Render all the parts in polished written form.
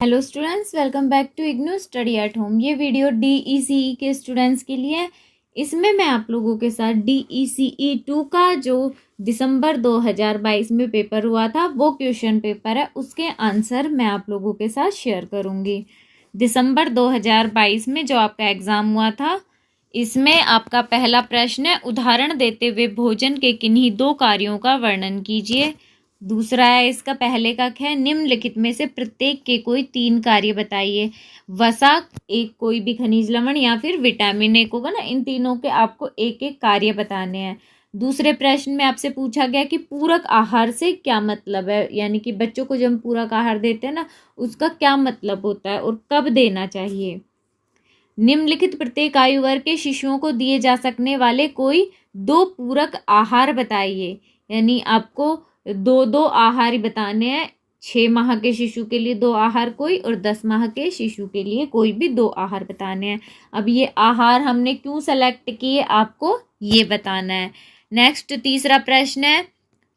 Hello students, welcome back to IGNOU study at home. ये video DECE के students के लिए है। इसमें मैं आप लोगों के साथ DECE 2 का जो दिसंबर 2022 में पेपर हुआ था वो क्वेश्चन पेपर है, उसके आंसर मैं आप लोगों के साथ शेयर करूंगी। दिसंबर 2022 में जो आपका एग्ज़ाम हुआ था, इसमें आपका पहला प्रश्न है, उदाहरण देते हुए भोजन के किन्हीं दो कार्यों का वर्णन कीजिए। दूसरा है इसका पहले का है, निम्नलिखित में से प्रत्येक के कोई 3 कार्य बताइए। वसा, एक कोई भी खनिज लवण या फिर विटामिन एक होगा ना, इन तीनों के आपको एक एक कार्य बताने हैं। दूसरे प्रश्न में आपसे पूछा गया कि पूरक आहार से क्या मतलब है, यानी कि बच्चों को जब हम पूरक आहार देते हैं ना, उसका क्या मतलब होता है और कब देना चाहिए। निम्नलिखित प्रत्येक आयु वर्ग के शिशुओं को दिए जा सकने वाले कोई 2 पूरक आहार बताइए। यानी आपको 2 आहार बताने हैं। 6 माह के शिशु के लिए 2 आहार कोई और 10 माह के शिशु के लिए कोई भी 2 आहार बताने हैं। अब ये आहार हमने क्यों सेलेक्ट किए, आपको ये बताना है। नेक्स्ट तीसरा प्रश्न है,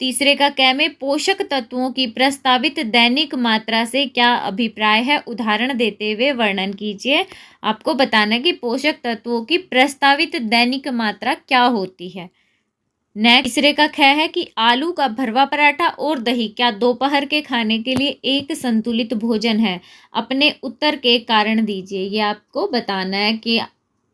तीसरे का क में पोषक तत्वों की प्रस्तावित दैनिक मात्रा से क्या अभिप्राय है, उदाहरण देते हुए वर्णन कीजिए। आपको बताना है कि पोषक तत्वों की प्रस्तावित दैनिक मात्रा क्या होती है। नेक्स्ट तीसरे का ख है कि आलू का भरवा पराठा और दही क्या दोपहर के खाने के लिए एक संतुलित भोजन है, अपने उत्तर के कारण दीजिए। ये आपको बताना है कि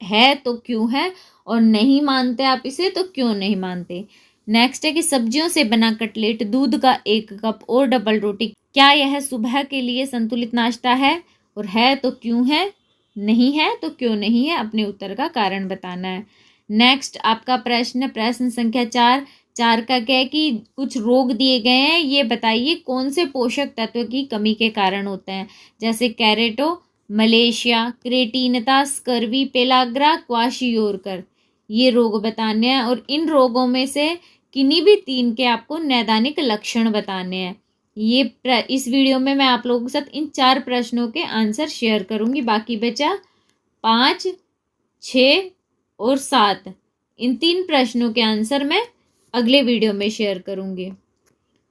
है तो क्यों है, और नहीं मानते आप इसे तो क्यों नहीं मानते। नेक्स्ट है कि सब्जियों से बना कटलेट, दूध का 1 कप और डबल रोटी, क्या यह सुबह के लिए संतुलित नाश्ता है, और है तो क्यों है, नहीं है तो क्यों नहीं है, अपने उत्तर का कारण बताना है। नेक्स्ट आपका प्रश्न संख्या 4 का क्या है कि कुछ रोग दिए गए हैं, ये बताइए कौन से पोषक तत्व की कमी के कारण होते हैं, जैसे कैरेटो, मलेशिया, क्रेटीनता, स्कर्वी, पेलाग्रा, क्वाशियोरकर। ये रोग बताने हैं और इन रोगों में से किन्हीं भी 3 के आपको नैदानिक लक्षण बताने हैं। इस वीडियो में मैं आप लोगों के साथ इन 4 प्रश्नों के आंसर शेयर करूंगी। बाकी बचा 5, 6 और 7। इन 3 प्रश्नों के आंसर मैं अगले वीडियो में शेयर करूंगी।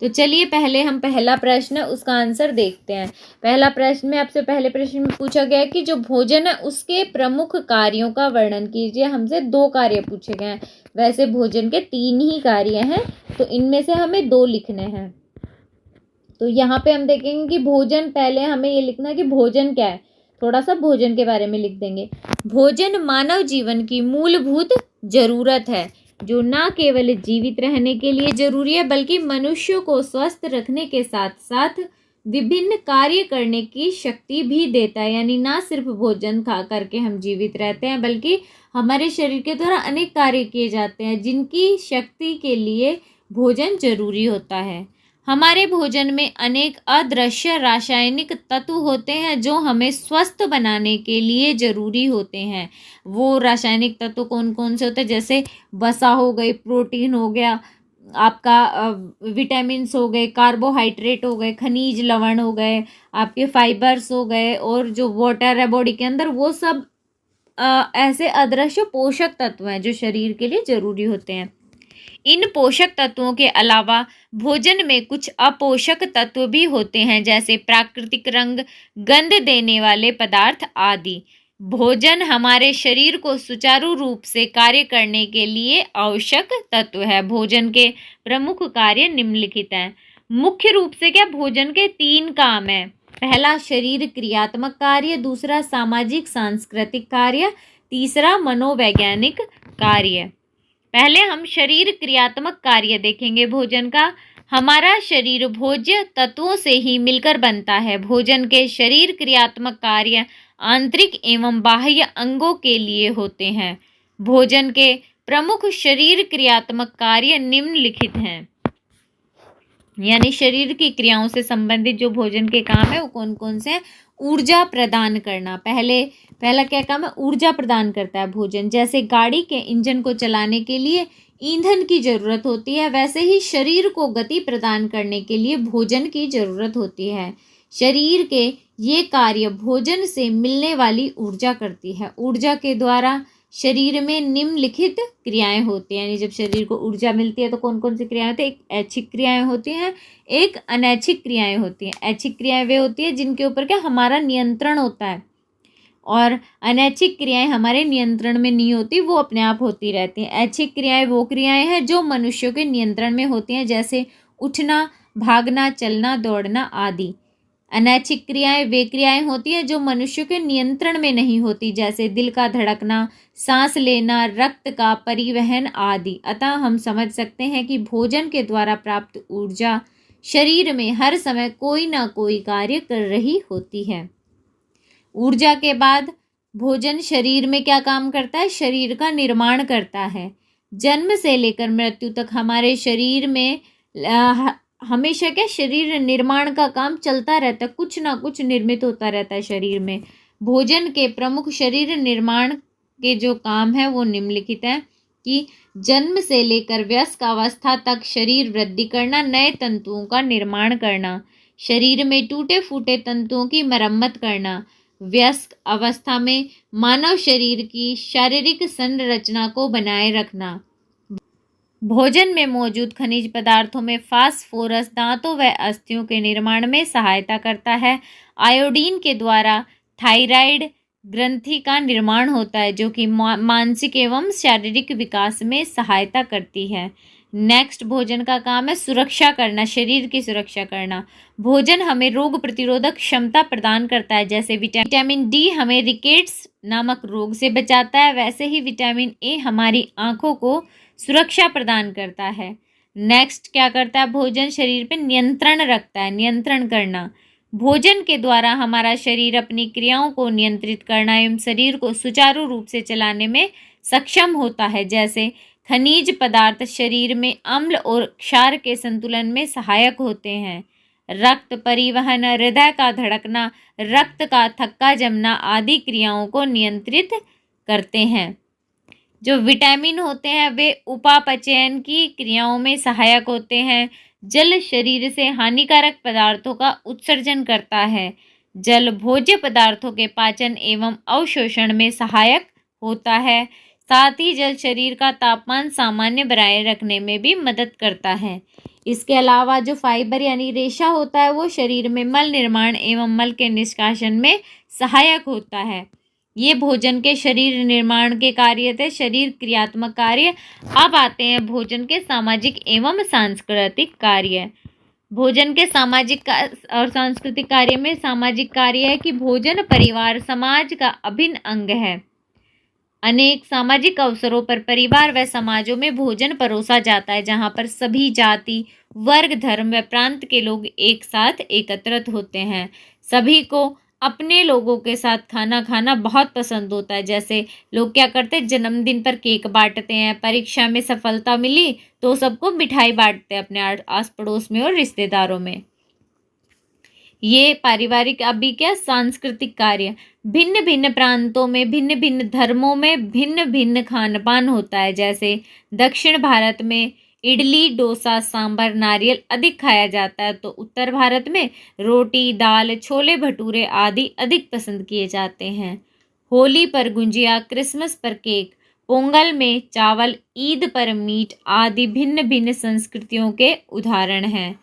तो चलिए पहले हम पहला प्रश्न उसका आंसर देखते हैं। पहला प्रश्न में आपसे पहले प्रश्न में पूछा गया है कि जो भोजन है उसके प्रमुख कार्यों का वर्णन कीजिए। हमसे 2 कार्य पूछे गए हैं, वैसे भोजन के 3 ही कार्य हैं, तो इनमें से हमें 2 लिखने हैं। तो यहाँ पे हम देखेंगे कि भोजन, पहले हमें ये लिखना है कि भोजन क्या है, थोड़ा सा भोजन के बारे में लिख देंगे। भोजन मानव जीवन की मूलभूत जरूरत है, जो न केवल जीवित रहने के लिए जरूरी है बल्कि मनुष्य को स्वस्थ रखने के साथ साथ विभिन्न कार्य करने की शक्ति भी देता है। यानी ना सिर्फ भोजन खा करके हम जीवित रहते हैं, बल्कि हमारे शरीर के द्वारा अनेक कार्य किए जाते हैं जिनकी शक्ति के लिए भोजन जरूरी होता है। हमारे भोजन में अनेक अदृश्य रासायनिक तत्व होते हैं जो हमें स्वस्थ बनाने के लिए जरूरी होते हैं। वो रासायनिक तत्व कौन कौन से होते हैं, जैसे वसा हो गई, प्रोटीन हो गया, आपका विटामिन्स हो गए, कार्बोहाइड्रेट हो गए, खनिज लवण हो गए, आपके फाइबर्स हो गए, और जो वाटर है बॉडी के अंदर, वो सब ऐसे अदृश्य पोषक तत्व हैं जो शरीर के लिए जरूरी होते हैं। इन पोषक तत्वों के अलावा भोजन में कुछ अपोषक तत्व भी होते हैं, जैसे प्राकृतिक रंग, गंध देने वाले पदार्थ आदि। भोजन हमारे शरीर को सुचारू रूप से कार्य करने के लिए आवश्यक तत्व है। भोजन के प्रमुख कार्य निम्नलिखित हैं। मुख्य रूप से क्या, भोजन के 3 काम हैं। पहला शरीर क्रियात्मक कार्य, दूसरा सामाजिक सांस्कृतिक कार्य, तीसरा मनोवैज्ञानिक कार्य। पहले हम शरीर क्रियात्मक कार्य देखेंगे भोजन का। हमारा शरीर भोज्य तत्वों से ही मिलकर बनता है। भोजन के शरीर क्रियात्मक कार्य आंतरिक एवं बाह्य अंगों के लिए होते हैं। भोजन के प्रमुख शरीर क्रियात्मक कार्य निम्नलिखित हैं। यानी शरीर की क्रियाओं से संबंधित जो भोजन के काम है वो कौन कौन से हैं। ऊर्जा प्रदान करना, पहला क्या काम है, ऊर्जा प्रदान करता है भोजन। जैसे गाड़ी के इंजन को चलाने के लिए ईंधन की जरूरत होती है, वैसे ही शरीर को गति प्रदान करने के लिए भोजन की जरूरत होती है। शरीर के ये कार्य भोजन से मिलने वाली ऊर्जा करती है। ऊर्जा के द्वारा शरीर में निम्नलिखित क्रियाएं होती हैं। यानी जब शरीर को ऊर्जा मिलती है तो कौन कौन सी क्रियाएं होती है? एक ऐच्छिक क्रियाएं होती हैं, एक अनैच्छिक क्रियाएं होती हैं। ऐच्छिक क्रियाएं वे होती है जिनके ऊपर क्या हमारा नियंत्रण होता है, और अनैच्छिक क्रियाएं हमारे नियंत्रण में नहीं होती, वो अपने आप होती रहती हैं। ऐच्छिक क्रियाएं वो क्रियाएं हैं जो मनुष्यों के नियंत्रण में होती हैं, जैसे उठना, भागना, चलना, दौड़ना आदि। अनैच्छिक क्रियाएं वे क्रियाएं होती हैं जो मनुष्य के नियंत्रण में नहीं होती, जैसे दिल का धड़कना, सांस लेना, रक्त का परिवहन आदि। अतः हम समझ सकते हैं कि भोजन के द्वारा प्राप्त ऊर्जा शरीर में हर समय कोई ना कोई कार्य कर रही होती है। ऊर्जा के बाद भोजन शरीर में क्या काम करता है? शरीर का निर्माण करता है। जन्म से लेकर मृत्यु तक हमारे शरीर में हमेशा क्या शरीर निर्माण का काम चलता रहता है, कुछ ना कुछ निर्मित होता रहता है शरीर में। भोजन के प्रमुख शरीर निर्माण के जो काम है वो निम्नलिखित है कि जन्म से लेकर वयस्क अवस्था तक शरीर वृद्धि करना, नए तंतुओं का निर्माण करना, शरीर में टूटे फूटे तंतुओं की मरम्मत करना, वयस्क अवस्था में मानव शरीर की शारीरिक संरचना को बनाए रखना। भोजन में मौजूद खनिज पदार्थों में फास्फोरस दांतों व अस्थियों के निर्माण में सहायता करता है। आयोडीन के द्वारा थायराइड ग्रंथि का निर्माण होता है जो कि मानसिक एवं शारीरिक विकास में सहायता करती है। नेक्स्ट भोजन का काम है सुरक्षा करना, शरीर की सुरक्षा करना। भोजन हमें रोग प्रतिरोधक क्षमता प्रदान करता है, जैसे विटामिन डी हमें रिकेट्स नामक रोग से बचाता है, वैसे ही विटामिन ए हमारी आंखों को सुरक्षा प्रदान करता है। नेक्स्ट क्या करता है? भोजन शरीर पर नियंत्रण रखता है, नियंत्रण करना। भोजन के द्वारा हमारा शरीर अपनी क्रियाओं को नियंत्रित करना एवं शरीर को सुचारू रूप से चलाने में सक्षम होता है, जैसे खनिज पदार्थ शरीर में अम्ल और क्षार के संतुलन में सहायक होते हैं। रक्त परिवहन, हृदय का धड़कना, रक्त का थक्का जमना आदि क्रियाओं को नियंत्रित करते हैं। जो विटामिन होते हैं वे उपापचयन की क्रियाओं में सहायक होते हैं। जल शरीर से हानिकारक पदार्थों का उत्सर्जन करता है। जल भोज्य पदार्थों के पाचन एवं अवशोषण में सहायक होता है। साथ ही जल शरीर का तापमान सामान्य बनाए रखने में भी मदद करता है। इसके अलावा जो फाइबर यानी रेशा होता है वो शरीर में मल निर्माण एवं मल के निष्कासन में सहायक होता है। ये भोजन के शरीर निर्माण के कार्य थे, शरीर क्रियात्मक कार्य। अब आते हैं भोजन के सामाजिक एवं सांस्कृतिक कार्य। भोजन के सामाजिक और सांस्कृतिक कार्य में सामाजिक कार्य है कि भोजन परिवार समाज का अभिन्न अंग है। अनेक सामाजिक अवसरों पर परिवार व समाजों में भोजन परोसा जाता है, जहाँ पर सभी जाति, वर्ग, धर्म व प्रांत के लोग एक साथ एकत्रित होते हैं। सभी को अपने लोगों के साथ खाना खाना बहुत पसंद होता है। जैसे लोग क्या करते हैं, जन्मदिन पर केक बांटते हैं, परीक्षा में सफलता मिली तो सबको मिठाई बांटते हैं अपने आस पड़ोस में और रिश्तेदारों में। ये पारिवारिक। अभी क्या सांस्कृतिक कार्य, भिन्न भिन्न प्रांतों में, भिन्न भिन्न धर्मों में भिन्न भिन्न खान पान होता है। जैसे दक्षिण भारत में इडली, डोसा, सांभर, नारियल अधिक खाया जाता है, तो उत्तर भारत में रोटी, दाल, छोले भटूरे आदि अधिक पसंद किए जाते हैं। होली पर गुंजिया, क्रिसमस पर केक, पोंगल में चावल, ईद पर मीट आदि भिन्न भिन्न संस्कृतियों के उदाहरण हैं।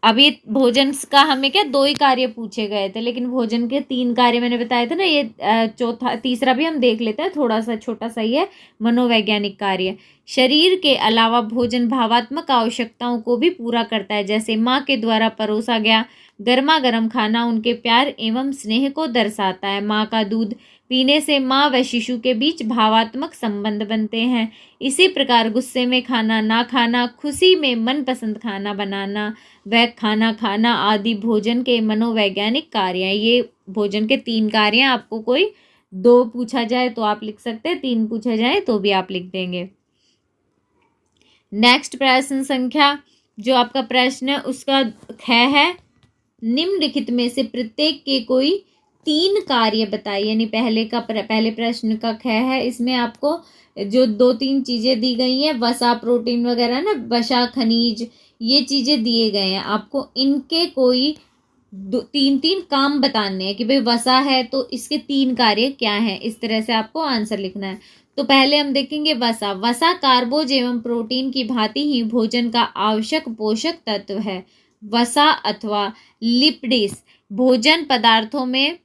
अभी भोजन का हमें क्या 2 ही कार्य पूछे गए थे, लेकिन भोजन के 3 कार्य मैंने बताए थे ना। ये तीसरा भी हम देख लेते हैं, थोड़ा सा छोटा सा ही है, मनोवैज्ञानिक कार्य। शरीर के अलावा भोजन भावात्मक आवश्यकताओं को भी पूरा करता है। जैसे माँ के द्वारा परोसा गया गर्मा गर्म खाना उनके प्यार एवं स्नेह को दर्शाता है। माँ का दूध पीने से माँ व शिशु के बीच भावात्मक संबंध बनते हैं। इसी प्रकार गुस्से में खाना ना खाना, खुशी में मनपसंद खाना बनाना व खाना खाना आदि भोजन के मनोवैज्ञानिक कार्य हैं। ये भोजन के 3 कार्य हैं। आपको कोई 2 पूछा जाए तो आप लिख सकते हैं, 3 पूछा जाए तो भी आप लिख देंगे। नेक्स्ट प्रश्न संख्या जो आपका प्रश्न है उसका ख है, निम्नलिखित में से प्रत्येक के कोई 3 कार्य बताइए। यानी पहले प्रश्न का ख है, इसमें आपको जो 2-3 चीजें दी गई हैं, वसा, प्रोटीन वगैरह ना, वसा, खनिज, ये चीजें दिए गए हैं। आपको इनके कोई तीन तीन काम बताने हैं कि भाई वसा है तो इसके तीन कार्य क्या हैं, इस तरह से आपको आंसर लिखना है। तो पहले हम देखेंगे वसा। वसा कार्बोज एवं प्रोटीन की भांति ही भोजन का आवश्यक पोषक तत्व है। वसा अथवा लिपिड्स भोजन पदार्थों में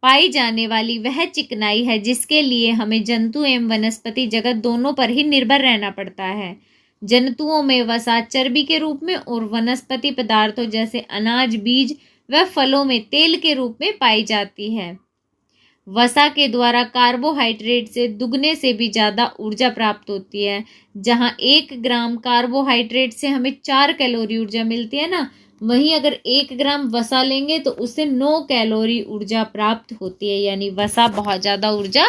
पाई जाने वाली वह चिकनाई है जिसके लिए हमें जंतु एवं वनस्पति जगत दोनों पर ही निर्भर रहना पड़ता है। जंतुओं में वसा चर्बी के रूप में और वनस्पति पदार्थों जैसे अनाज, बीज व फलों में तेल के रूप में पाई जाती है। वसा के द्वारा कार्बोहाइड्रेट से दुगने से भी ज़्यादा ऊर्जा प्राप्त होती है। जहाँ 1 ग्राम कार्बोहाइड्रेट से हमें 4 कैलोरी ऊर्जा मिलती है ना, वहीं अगर 1 ग्राम वसा लेंगे तो उससे 9 कैलोरी ऊर्जा प्राप्त होती है। यानी वसा बहुत ज़्यादा ऊर्जा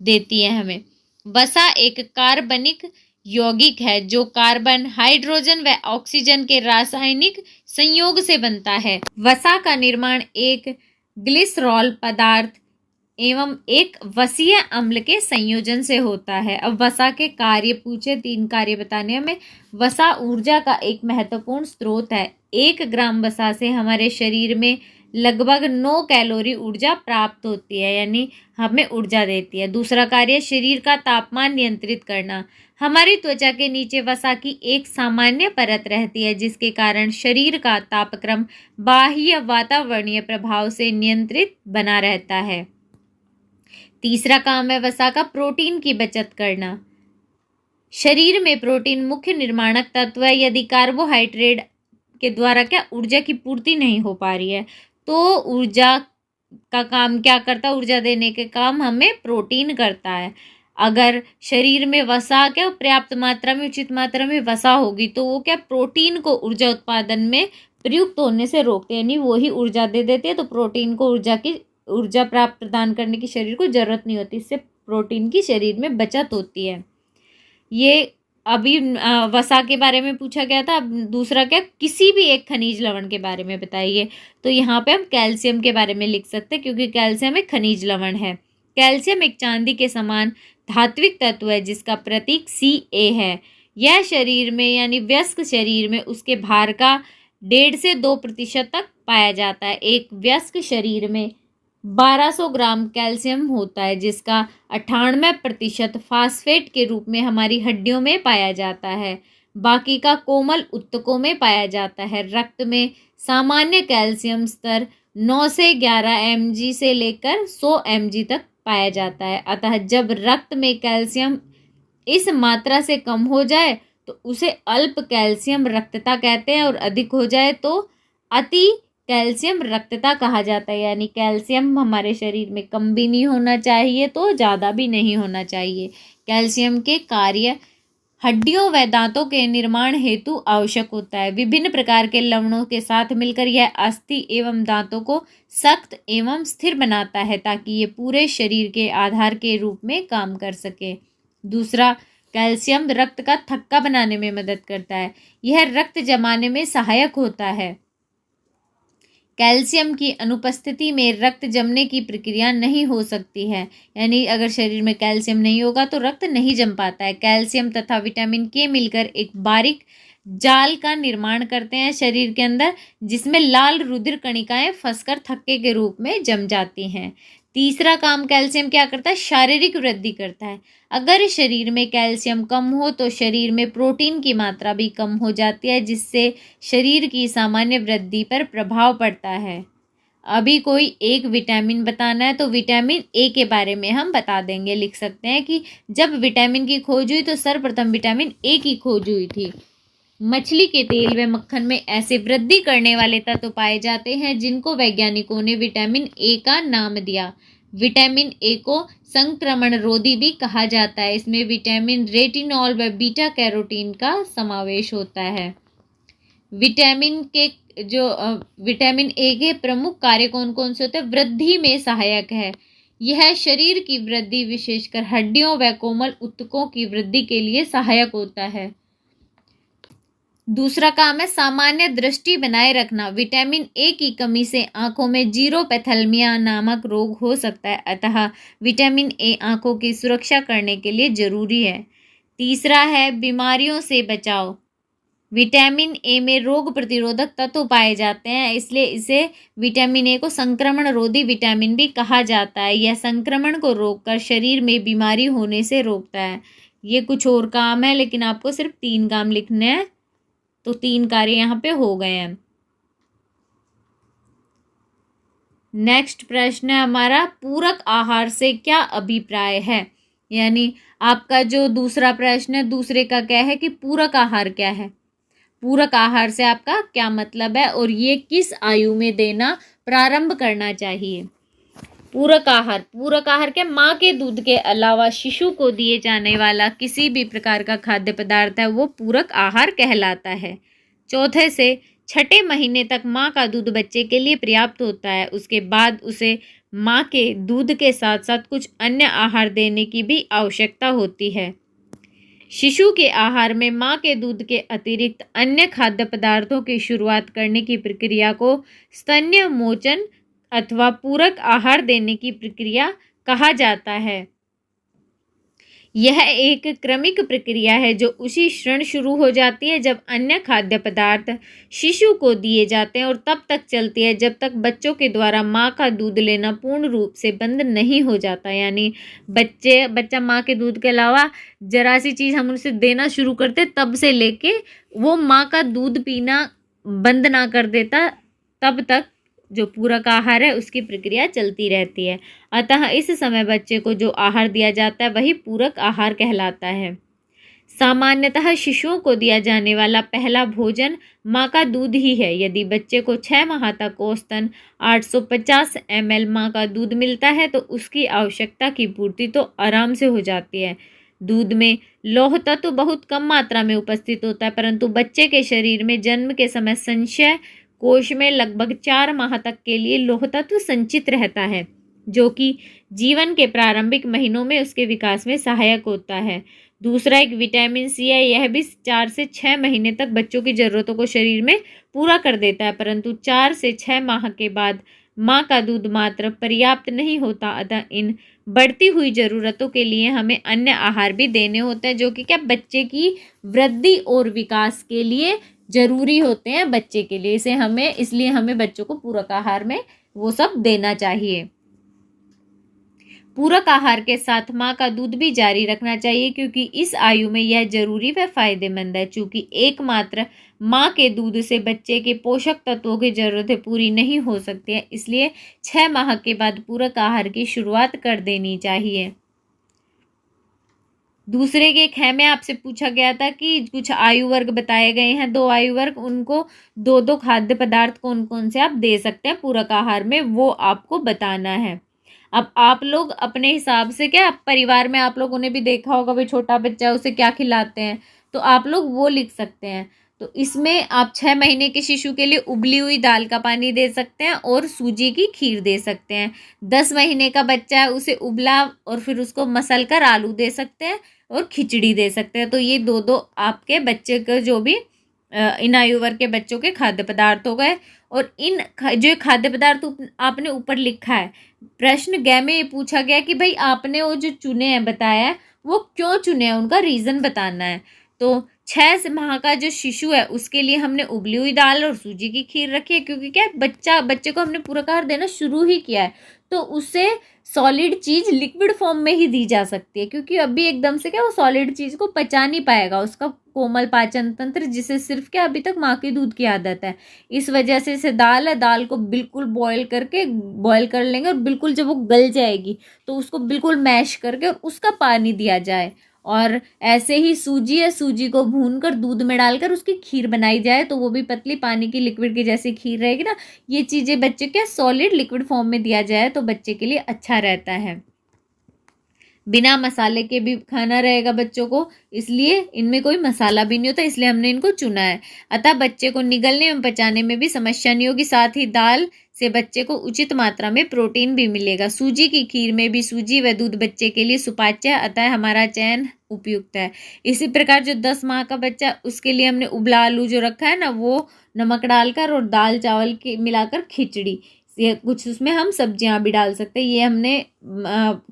देती है हमें। वसा एक कार्बनिक यौगिक है जो कार्बन, हाइड्रोजन व ऑक्सीजन के रासायनिक संयोग से बनता है। वसा का निर्माण एक ग्लिसरॉल पदार्थ एवं एक वसीय अम्ल के संयोजन से होता है। अब वसा के कार्य पूछे, 3 कार्य बताने हमें। वसा ऊर्जा का एक महत्वपूर्ण स्रोत है। 1 ग्राम वसा से हमारे शरीर में लगभग 9 कैलोरी ऊर्जा प्राप्त होती है, यानी हमें ऊर्जा देती है। दूसरा कार्य शरीर का तापमान नियंत्रित करना। हमारी त्वचा के नीचे वसा की एक सामान्य परत रहती है जिसके कारण शरीर का तापक्रम बाह्य वातावरणीय प्रभाव से नियंत्रित बना रहता है। तीसरा काम है वसा का प्रोटीन की बचत करना। शरीर में प्रोटीन मुख्य निर्माणक तत्व है। यदि कार्बोहाइड्रेट के द्वारा क्या ऊर्जा की पूर्ति नहीं हो पा रही है तो ऊर्जा का काम क्या करता है, ऊर्जा देने के काम हमें प्रोटीन करता है। अगर शरीर में वसा क्या पर्याप्त मात्रा में, उचित मात्रा में वसा होगी तो वो क्या प्रोटीन को ऊर्जा उत्पादन में प्रयुक्त होने से रोकते हैं, यानी वो ही ऊर्जा दे देते हैं। तो प्रोटीन को ऊर्जा प्राप्त प्रदान करने की शरीर को जरूरत नहीं होती, इससे प्रोटीन की शरीर में बचत होती है। ये अभी वसा के बारे में पूछा गया था। अब दूसरा क्या, किसी भी एक खनिज लवण के बारे में बताइए। तो यहाँ पे हम कैल्शियम के बारे में लिख सकते हैं क्योंकि कैल्शियम एक खनिज लवण है। कैल्शियम एक चांदी के समान धात्विक तत्व है जिसका प्रतीक Ca है। यह शरीर में यानी वयस्क शरीर में उसके भार का 1.5 से 2% तक पाया जाता है। एक वयस्क शरीर में 1200 ग्राम कैल्शियम होता है जिसका 98% फास्फेट के रूप में हमारी हड्डियों में पाया जाता है। बाकी का कोमल ऊतकों में पाया जाता है। रक्त में सामान्य कैल्शियम स्तर 9 से 11 mg से लेकर 100 mg तक पाया जाता है। अतः जब रक्त में कैल्शियम इस मात्रा से कम हो जाए तो उसे अल्प कैल्शियम रक्तता कहते हैं और अधिक हो जाए तो अति कैल्शियम रक्तता कहा जाता है। यानी कैल्शियम हमारे शरीर में कम भी नहीं होना चाहिए तो ज़्यादा भी नहीं होना चाहिए। कैल्शियम के कार्य हड्डियों व दांतों के निर्माण हेतु आवश्यक होता है। विभिन्न प्रकार के लवणों के साथ मिलकर यह अस्थि एवं दांतों को सख्त एवं स्थिर बनाता है ताकि ये पूरे शरीर के आधार के रूप में काम कर सके। दूसरा, कैल्शियम रक्त का थक्का बनाने में मदद करता है। यह रक्त जमाने में सहायक होता है। कैल्शियम की अनुपस्थिति में रक्त जमने की प्रक्रिया नहीं हो सकती है, यानी अगर शरीर में कैल्शियम नहीं होगा तो रक्त नहीं जम पाता है। कैल्शियम तथा विटामिन के मिलकर एक बारीक जाल का निर्माण करते हैं शरीर के अंदर जिसमें लाल रुधिर कणिकाएं फंसकर थक्के के रूप में जम जाती हैं। तीसरा काम कैल्शियम क्या करता है, शारीरिक वृद्धि करता है। अगर शरीर में कैल्शियम कम हो तो शरीर में प्रोटीन की मात्रा भी कम हो जाती है जिससे शरीर की सामान्य वृद्धि पर प्रभाव पड़ता है। अभी कोई एक विटामिन बताना है तो विटामिन ए के बारे में हम बता देंगे। लिख सकते हैं कि जब विटामिन की खोज हुई तो सर्वप्रथम विटामिन ए की खोज हुई थी। मछली के तेल व मक्खन में ऐसे वृद्धि करने वाले तत्व पाए जाते हैं जिनको वैज्ञानिकों ने विटामिन ए का नाम दिया। विटामिन ए को संक्रमण रोधी भी कहा जाता है। इसमें विटामिन रेटिनॉल व बीटा कैरोटीन का समावेश होता है। विटामिन ए के प्रमुख कार्य कौन कौन से होते हैं? वृद्धि में सहायक है। यह शरीर की वृद्धि विशेषकर हड्डियों व कोमल ऊतकों की वृद्धि के लिए सहायक होता है। दूसरा काम है सामान्य दृष्टि बनाए रखना। विटामिन ए की कमी से आंखों में जीरोपैथेल्मिया नामक रोग हो सकता है, अतः विटामिन ए आंखों की सुरक्षा करने के लिए जरूरी है। तीसरा है बीमारियों से बचाव। विटामिन ए में रोग प्रतिरोधक तत्व पाए जाते हैं, इसलिए इसे विटामिन ए को संक्रमण रोधी विटामिन भी कहा जाता है। यह संक्रमण को रोककर शरीर में बीमारी होने से रोकता है। ये कुछ और काम है, लेकिन आपको सिर्फ 3 काम लिखने हैं, तो 3 कार्य यहाँ पे हो गए हैं। नेक्स्ट प्रश्न है हमारा, पूरक आहार से क्या अभिप्राय है। यानी आपका जो दूसरा प्रश्न है, दूसरे का क्या है कि पूरक आहार क्या है, पूरक आहार से आपका क्या मतलब है और ये किस आयु में देना प्रारंभ करना चाहिए। पूरक आहार क्या, माँ के दूध के अलावा शिशु को दिए जाने वाला किसी भी प्रकार का खाद्य पदार्थ है वो पूरक आहार कहलाता है। चौथे से 6ठे महीने तक माँ का दूध बच्चे के लिए पर्याप्त होता है। उसके बाद उसे माँ के दूध के साथ साथ कुछ अन्य आहार देने की भी आवश्यकता होती है। शिशु के आहार में माँ के दूध के अतिरिक्त अन्य खाद्य पदार्थों की शुरुआत करने की प्रक्रिया को स्तन्य मोचन अथवा पूरक आहार देने की प्रक्रिया कहा जाता है। यह एक क्रमिक प्रक्रिया है जो उसी क्षण शुरू हो जाती है जब अन्य खाद्य पदार्थ शिशु को दिए जाते हैं और तब तक चलती है जब तक बच्चों के द्वारा माँ का दूध लेना पूर्ण रूप से बंद नहीं हो जाता। यानी बच्चा माँ के दूध के अलावा जरा सी चीज़ हम उसे देना शुरू करते तब से लेके वो माँ का दूध पीना बंद ना कर देता तब तक जो पूरक आहार है उसकी प्रक्रिया चलती रहती है। अतः इस समय बच्चे को जो आहार दिया जाता है वही पूरक आहार कहलाता है। सामान्यतः शिशुओं को दिया जाने वाला पहला भोजन माँ का दूध ही है। यदि बच्चे को 6 माह तक औसतन 850 ml माँ का दूध मिलता है तो उसकी आवश्यकता की पूर्ति तो आराम से हो जाती है। दूध में लौह तत्व बहुत कम मात्रा में उपस्थित होता है, परंतु बच्चे के शरीर में जन्म के समय संचय कोश में लगभग 4 माह तक के लिए लौह तत्व संचित रहता है, जो कि जीवन के प्रारंभिक महीनों में उसके विकास में सहायक होता है। दूसरा एक विटामिन सी है, यह भी 4 से 6 महीने तक बच्चों की ज़रूरतों को शरीर में पूरा कर देता है, परंतु 4 से 6 माह के बाद माँ का दूध मात्र पर्याप्त नहीं होता। अतः इन बढ़ती हुई ज़रूरतों के लिए हमें अन्य आहार भी देने होते हैं, जो कि क्या बच्चे की वृद्धि और विकास के लिए जरूरी होते हैं बच्चे के लिए। इसलिए हमें बच्चों को पूरक आहार में वो सब देना चाहिए। पूरक आहार के साथ माँ का दूध भी जारी रखना चाहिए, क्योंकि इस आयु में यह जरूरी व फायदेमंद है। चूँकि एकमात्र माँ के दूध से बच्चे के पोषक तत्वों की जरूरतें पूरी नहीं हो सकती है, इसलिए 6 माह के बाद पूरक आहार की शुरुआत कर देनी चाहिए। दूसरे के ख में आपसे पूछा गया था कि कुछ आयु वर्ग बताए गए हैं, 2 आयु वर्ग, उनको 2 खाद्य पदार्थ कौन कौन से आप दे सकते हैं पूरक आहार में, वो आपको बताना है। अब आप लोग अपने हिसाब से, क्या परिवार में आप लोगों ने भी देखा होगा भाई छोटा बच्चा उसे क्या खिलाते हैं, तो आप लोग वो लिख सकते हैं। तो इसमें आप 6 महीने के शिशु के लिए उबली हुई दाल का पानी दे सकते हैं और सूजी की खीर दे सकते हैं। 10 महीने का बच्चा है उसे उबला और फिर उसको मसल कर आलू दे सकते हैं और खिचड़ी दे सकते हैं। तो ये 2 आपके बच्चे के जो भी इन आयु वर्ग के बच्चों के खाद्य पदार्थ हो गए। और इन जो खाद्य पदार्थ आपने ऊपर लिखा है, प्रश्न ग में ये पूछा गया कि भाई आपने वो जो चुने हैं बताया है वो क्यों चुने हैं, उनका रीज़न बताना है। तो 6 माह का जो शिशु है उसके लिए हमने उबली हुई दाल और सूजी की खीर रखी है, क्योंकि क्या बच्चे को हमने पूरक आहार देना शुरू ही किया है, तो उससे सॉलिड चीज़ लिक्विड फॉर्म में ही दी जा सकती है, क्योंकि अभी एकदम से क्या वो सॉलिड चीज़ को पचा नहीं पाएगा, उसका कोमल पाचन तंत्र जिसे सिर्फ क्या अभी तक माँ के दूध की आदत है। इस वजह से इसे दाल को बिल्कुल बॉयल कर लेंगे और बिल्कुल जब वो गल जाएगी तो उसको बिल्कुल मैश करके और उसका पानी दिया जाए। और ऐसे ही सूजी को भूनकर दूध में डालकर उसकी खीर बनाई जाए, तो वो भी पतली पानी की लिक्विड की जैसी खीर रहेगी ना। ये चीज़ें बच्चे के सॉलिड लिक्विड फॉर्म में दिया जाए तो बच्चे के लिए अच्छा रहता है। बिना मसाले के भी खाना रहेगा बच्चों को, इसलिए इनमें कोई मसाला भी नहीं होता, इसलिए हमने इनको चुना है। अतः बच्चे को निगलने एवं पचाने में भी समस्या नहीं होगी, साथ ही दाल से बच्चे को उचित मात्रा में प्रोटीन भी मिलेगा। सूजी की खीर में भी सूजी व दूध बच्चे के लिए सुपाच्य है, अतः हमारा चयन उपयुक्त है। इसी प्रकार जो 10 माह का बच्चा, उसके लिए हमने उबला आलू जो रखा है ना, वो नमक डालकर और दाल चावल की मिलाकर खिचड़ी, या कुछ उसमें हम सब्जियां भी डाल सकते हैं। ये हमने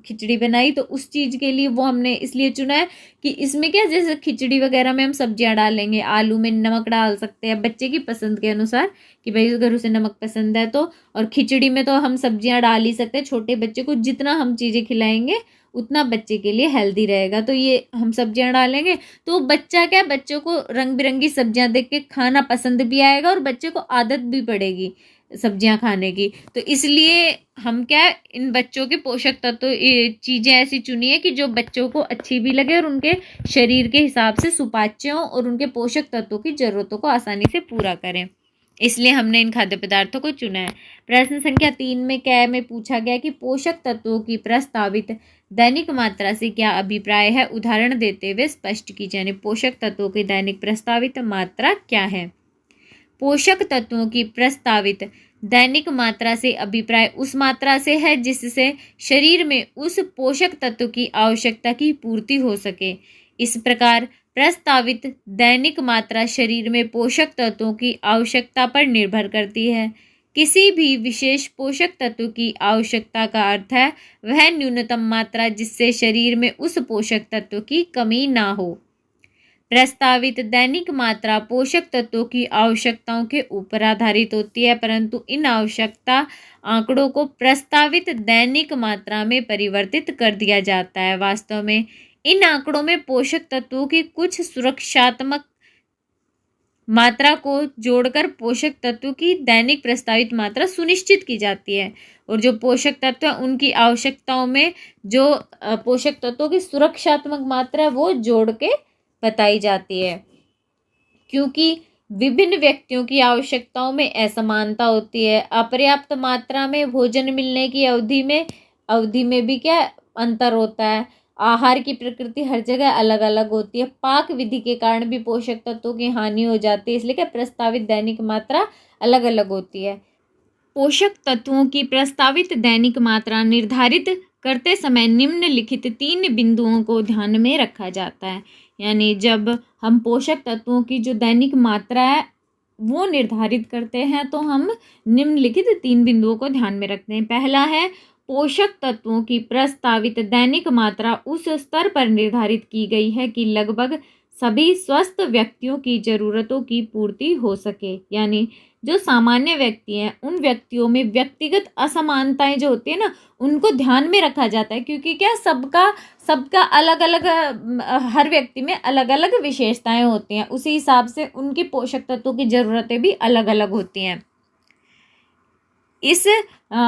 खिचड़ी बनाई तो उस चीज़ के लिए वो हमने इसलिए चुना है कि इसमें क्या, जैसे खिचड़ी वगैरह में हम सब्जियां डालेंगे, आलू में नमक डाल सकते हैं बच्चे की पसंद के अनुसार कि भाई अगर उसे नमक पसंद है तो, और खिचड़ी में तो हम सब्जियां डाल ही सकते हैं। छोटे बच्चे को जितना हम चीज़ें खिलाएंगे उतना बच्चे के लिए हेल्दी रहेगा। तो ये हम सब्जियां डालेंगे तो बच्चा क्या, बच्चों को रंग बिरंगी सब्जियां देख के खाना पसंद भी आएगा और बच्चे को आदत भी पड़ेगी सब्जियां खाने की। तो इसलिए हम क्या, इन बच्चों के पोषक तत्व चीज़ें ऐसी चुनी है कि जो बच्चों को अच्छी भी लगे और उनके शरीर के हिसाब से सुपाच्य हों और उनके पोषक तत्वों की ज़रूरतों को आसानी से पूरा करें, इसलिए हमने इन खाद्य पदार्थों को चुना है। प्रश्न संख्या 3 में क्या में पूछा गया कि पोषक तत्वों की प्रस्तावित दैनिक मात्रा से क्या अभिप्राय है, उदाहरण देते हुए स्पष्ट कीजिए। यानी पोषक तत्वों की दैनिक प्रस्तावित मात्रा क्या है। पोषक तत्वों की प्रस्तावित दैनिक मात्रा से अभिप्राय उस मात्रा से है जिससे शरीर में उस पोषक तत्व की आवश्यकता की पूर्ति हो सके। इस प्रकार प्रस्तावित दैनिक मात्रा शरीर में पोषक तत्वों की आवश्यकता पर निर्भर करती है। किसी भी विशेष पोषक तत्व की आवश्यकता का अर्थ है वह न्यूनतम मात्रा जिससे शरीर में उस पोषक तत्व की कमी ना हो। प्रस्तावित दैनिक मात्रा पोषक तत्वों की आवश्यकताओं के ऊपर आधारित होती है, परंतु इन आवश्यकता आंकड़ों को प्रस्तावित दैनिक मात्रा में परिवर्तित कर दिया जाता है। वास्तव में इन आंकड़ों में पोषक तत्वों की कुछ सुरक्षात्मक मात्रा को जोड़कर पोषक तत्वों की दैनिक प्रस्तावित मात्रा सुनिश्चित की जाती है, और जो पोषक तत्व उनकी आवश्यकताओं में जो पोषक तत्वों की सुरक्षात्मक मात्रा है वो जोड़ के बताई जाती है। क्योंकि विभिन्न व्यक्तियों की आवश्यकताओं में असमानता होती है, अपर्याप्त मात्रा में भोजन मिलने की अवधि में भी क्या अंतर होता है, आहार की प्रकृति हर जगह अलग अलग होती है, पाक विधि के कारण भी पोषक तत्वों की हानि हो जाती है, इसलिए क्या प्रस्तावित दैनिक मात्रा अलग अलग होती है। पोषक तत्वों की प्रस्तावित दैनिक मात्रा निर्धारित करते समय निम्नलिखित 3 बिंदुओं को ध्यान में रखा जाता है। यानी जब हम पोषक तत्वों की जो दैनिक मात्रा है वो निर्धारित करते हैं तो हम निम्नलिखित 3 बिंदुओं को ध्यान में रखते हैं। पहला है, पोषक तत्वों की प्रस्तावित दैनिक मात्रा उस स्तर पर निर्धारित की गई है कि लगभग सभी स्वस्थ व्यक्तियों की ज़रूरतों की पूर्ति हो सके। यानी जो सामान्य व्यक्ति हैं उन व्यक्तियों में व्यक्तिगत असमानताएं जो होती है ना उनको ध्यान में रखा जाता है, क्योंकि क्या सबका अलग अलग, हर व्यक्ति में अलग अलग विशेषताएं होती हैं, उसी हिसाब से उनकी पोषक तत्वों की ज़रूरतें भी अलग अलग होती हैं।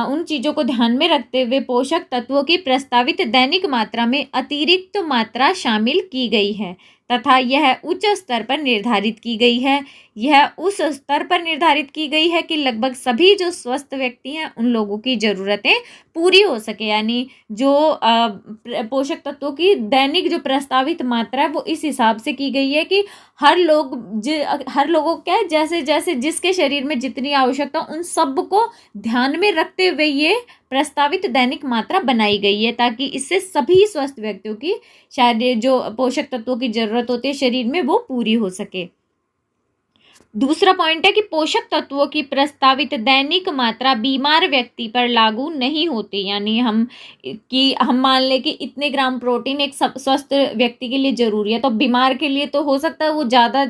उन चीज़ों को ध्यान में रखते हुए पोषक तत्वों की प्रस्तावित दैनिक मात्रा में अतिरिक्त मात्रा शामिल की गई है तथा यह उच्च स्तर पर निर्धारित की गई है। यह उस स्तर पर निर्धारित की गई है कि लगभग सभी जो स्वस्थ व्यक्ति हैं उन लोगों की ज़रूरतें पूरी हो सके। यानी जो पोषक तत्वों की दैनिक जो प्रस्तावित मात्रा है वो इस हिसाब से की गई है कि हर लोगों क्या जैसे जैसे जिसके शरीर में जितनी आवश्यकता उन सब को ध्यान में रखते हुए ये प्रस्तावित दैनिक मात्रा बनाई गई है, ताकि इससे सभी स्वस्थ व्यक्तियों की शायद जो पोषक तत्वों की जरूरत होती है शरीर में वो पूरी हो सके। दूसरा पॉइंट है कि पोषक तत्वों की प्रस्तावित दैनिक मात्रा बीमार व्यक्ति पर लागू नहीं होती। यानी हम मान लें कि इतने ग्राम प्रोटीन एक स्वस्थ व्यक्ति के लिए जरूरी है, तो बीमार के लिए तो हो सकता है वो ज़्यादा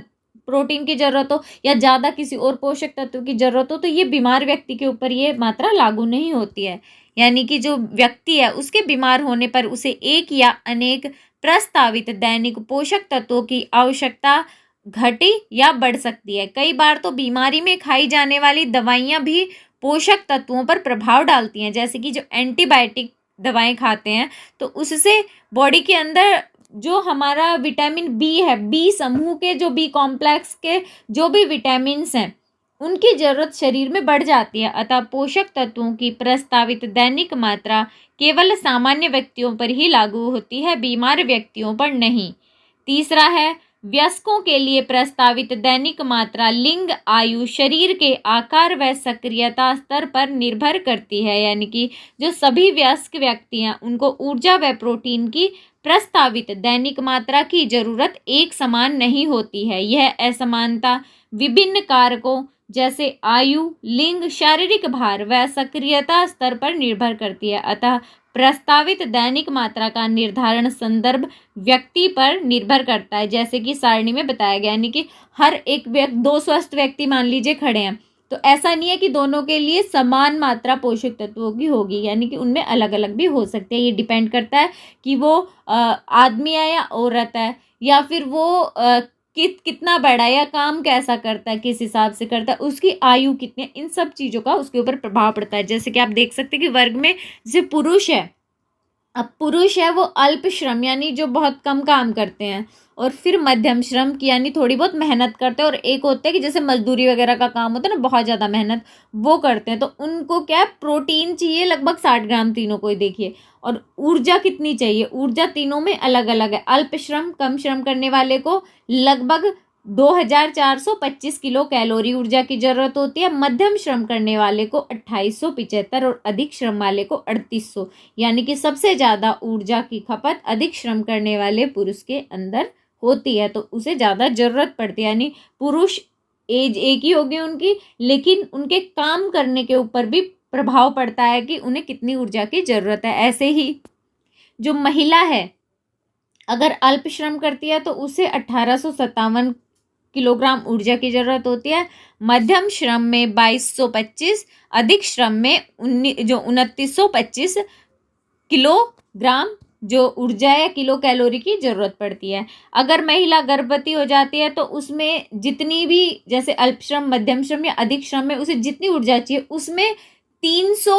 प्रोटीन की जरूरत हो या ज़्यादा किसी और पोषक तत्व की जरूरत हो, तो ये बीमार व्यक्ति के ऊपर ये मात्रा लागू नहीं होती है। यानी कि जो व्यक्ति है उसके बीमार होने पर उसे एक या अनेक प्रस्तावित दैनिक पोषक तत्वों की आवश्यकता घटी या बढ़ सकती है। कई बार तो बीमारी में खाई जाने वाली दवाइयाँ भी पोषक तत्वों पर प्रभाव डालती हैं, जैसे कि जो एंटीबायोटिक दवाएं खाते हैं तो उससे बॉडी के अंदर जो हमारा विटामिन बी है, बी समूह के जो बी कॉम्प्लेक्स के जो भी विटामिन्स हैं उनकी ज़रूरत शरीर में बढ़ जाती है। अतः पोषक तत्वों की प्रस्तावित दैनिक मात्रा केवल सामान्य व्यक्तियों पर ही लागू होती है, बीमार व्यक्तियों पर नहीं। तीसरा है, वयस्कों के लिए प्रस्तावित दैनिक मात्रा लिंग, आयु, शरीर के आकार व सक्रियता स्तर पर निर्भर करती है। यानी कि जो सभी वयस्क व्यक्ति हैं उनको ऊर्जा व प्रोटीन की प्रस्तावित दैनिक मात्रा की जरूरत एक समान नहीं होती है। यह असमानता विभिन्न कारकों जैसे आयु, लिंग, शारीरिक भार व सक्रियता स्तर पर निर्भर करती है। अतः प्रस्तावित दैनिक मात्रा का निर्धारण संदर्भ व्यक्ति पर निर्भर करता है, जैसे कि सारणी में बताया गया। यानी कि हर एक दो स्वस्थ व्यक्ति मान लीजिए खड़े हैं, तो ऐसा नहीं है कि दोनों के लिए समान मात्रा पोषक तत्वों की होगी, यानी कि उनमें अलग अलग भी हो सकते हैं। ये डिपेंड करता है कि वो आदमी है या औरत है, या फिर वो कितना बड़ा है या काम कैसा करता है, किस हिसाब से करता है, उसकी आयु कितनी है, इन सब चीज़ों का उसके ऊपर प्रभाव पड़ता है। जैसे कि आप देख सकते हैं कि वर्ग में जैसे पुरुष है, अब पुरुष है वो अल्प श्रम यानी जो बहुत कम काम करते हैं, और फिर मध्यम श्रम की यानी थोड़ी बहुत मेहनत करते हैं, और एक होते हैं कि जैसे मजदूरी वगैरह का काम होता है ना, बहुत ज़्यादा मेहनत वो करते हैं, तो उनको क्या प्रोटीन चाहिए लगभग 60 ग्राम तीनों को ही देखिए। और ऊर्जा कितनी चाहिए, ऊर्जा तीनों में अलग अलग है। अल्प श्रम कम श्रम करने वाले को लगभग 2425 किलो कैलोरी ऊर्जा की जरूरत होती है, मध्यम श्रम करने वाले को 2875 और अधिक श्रम वाले को 3800, यानी कि सबसे ज़्यादा ऊर्जा की खपत अधिक श्रम करने वाले पुरुष के अंदर होती है, तो उसे ज़्यादा जरूरत पड़ती है। यानी पुरुष एज एक ही होगी उनकी, लेकिन उनके काम करने के ऊपर भी प्रभाव पड़ता है कि उन्हें कितनी ऊर्जा की जरूरत है। ऐसे ही जो महिला है अगर अल्प श्रम करती है तो उसे 1857 किलोग्राम ऊर्जा की जरूरत होती है, मध्यम श्रम में 2225, अधिक श्रम में 2925 किलोग्राम जो ऊर्जा या किलो कैलोरी की जरूरत पड़ती है। अगर महिला गर्भवती हो जाती है तो उसमें जितनी भी जैसे अल्प श्रम, मध्यम श्रम या अधिक श्रम में उसे जितनी ऊर्जा चाहिए उसमें 300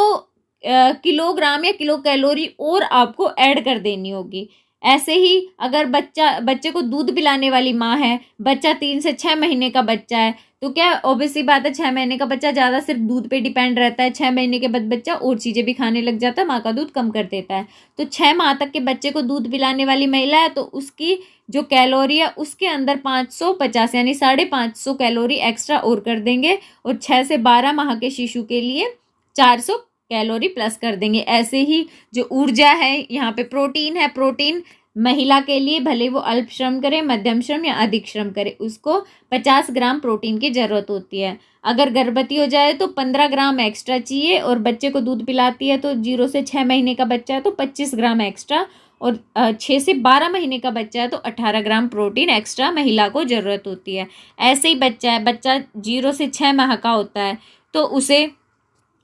किलोग्राम या किलो कैलोरी और आपको ऐड कर देनी होगी। ऐसे ही अगर बच्चे को दूध पिलाने वाली माँ है, बच्चा 3 से 6 महीने का बच्चा है, तो क्या ऑब्वियसली बात है 6 महीने का बच्चा ज़्यादा सिर्फ दूध पे डिपेंड रहता है, 6 महीने के बाद बच्चा और चीज़ें भी खाने लग जाता है, माँ का दूध कम कर देता है। तो 6 माह तक के बच्चे को दूध पिलाने वाली महिला है तो उसकी जो कैलोरी है उसके अंदर 550 यानी 550 कैलोरी एक्स्ट्रा और कर देंगे, और 6 से 12 माह के शिशु के लिए 400 कैलोरी प्लस कर देंगे। ऐसे ही जो ऊर्जा है यहाँ पे प्रोटीन है, प्रोटीन महिला के लिए भले वो अल्प श्रम करे, मध्यम श्रम या अधिक श्रम करे, उसको 50 ग्राम प्रोटीन की जरूरत होती है। अगर गर्भवती हो जाए तो 15 ग्राम एक्स्ट्रा चाहिए, और बच्चे को दूध पिलाती है तो 0 से 6 महीने का बच्चा है तो 25 ग्राम एक्स्ट्रा, और 6 से 12 महीने का बच्चा है तो 18 ग्राम प्रोटीन एक्स्ट्रा महिला को ज़रूरत होती है। ऐसे ही बच्चा है, बच्चा 0 से 6 माह का होता है तो उसे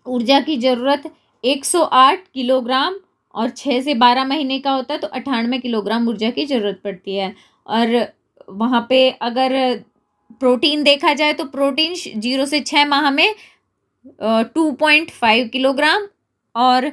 ऊर्जा की ज़रूरत 108 किलोग्राम, और 6 से 12 महीने का होता है तो 98 किलोग्राम ऊर्जा की ज़रूरत पड़ती है। और वहाँ पे अगर प्रोटीन देखा जाए तो प्रोटीन 0 से 6 माह में 2.5 किलोग्राम, और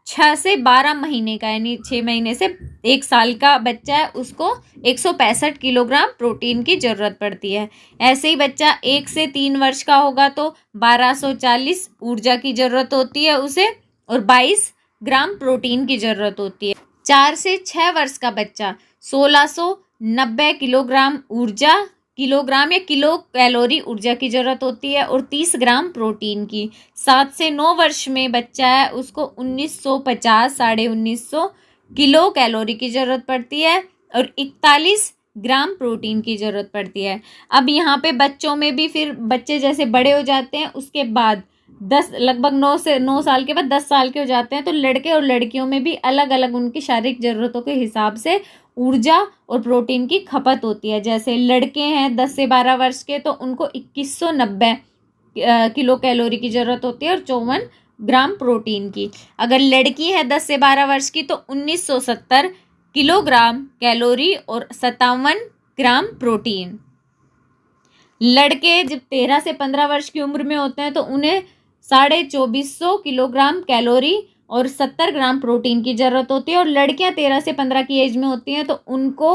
6 से 12 महीने का यानी 6 महीने से 1 साल का बच्चा है उसको 165 किलोग्राम प्रोटीन की ज़रूरत पड़ती है। ऐसे ही बच्चा 1 से 3 वर्ष का होगा तो 1240 ऊर्जा की ज़रूरत होती है उसे, और 22 ग्राम प्रोटीन की ज़रूरत होती है। 4 से 6 वर्ष का बच्चा 1690 किलोग्राम ऊर्जा, किलोग्राम या किलो कैलोरी ऊर्जा की ज़रूरत होती है, और 30 ग्राम प्रोटीन की। 7 से 9 वर्ष में बच्चा है उसको 1950 1950 किलो कैलोरी की ज़रूरत पड़ती है, और 41 ग्राम प्रोटीन की ज़रूरत पड़ती है। अब यहाँ पे बच्चों में भी फिर बच्चे जैसे बड़े हो जाते हैं उसके बाद 10 लगभग 9 साल के बाद 10 साल के हो जाते हैं, तो लड़के और लड़कियों में भी अलग अलग उनकी शारीरिक ज़रूरतों के हिसाब से ऊर्जा और प्रोटीन की खपत होती है। जैसे लड़के हैं 10 से 12 वर्ष के तो उनको 2190 किलो कैलोरी की ज़रूरत होती है, और 54 ग्राम प्रोटीन की। अगर लड़की है 10 से 12 वर्ष की तो 1970 किलोग्राम कैलोरी और 57 ग्राम प्रोटीन। लड़के जब 13 से 15 वर्ष की उम्र में होते हैं तो उन्हें 2450 किलोग्राम कैलोरी और 70 ग्राम प्रोटीन की ज़रूरत होती है, और लड़कियां 13 से 15 की एज में होती हैं तो उनको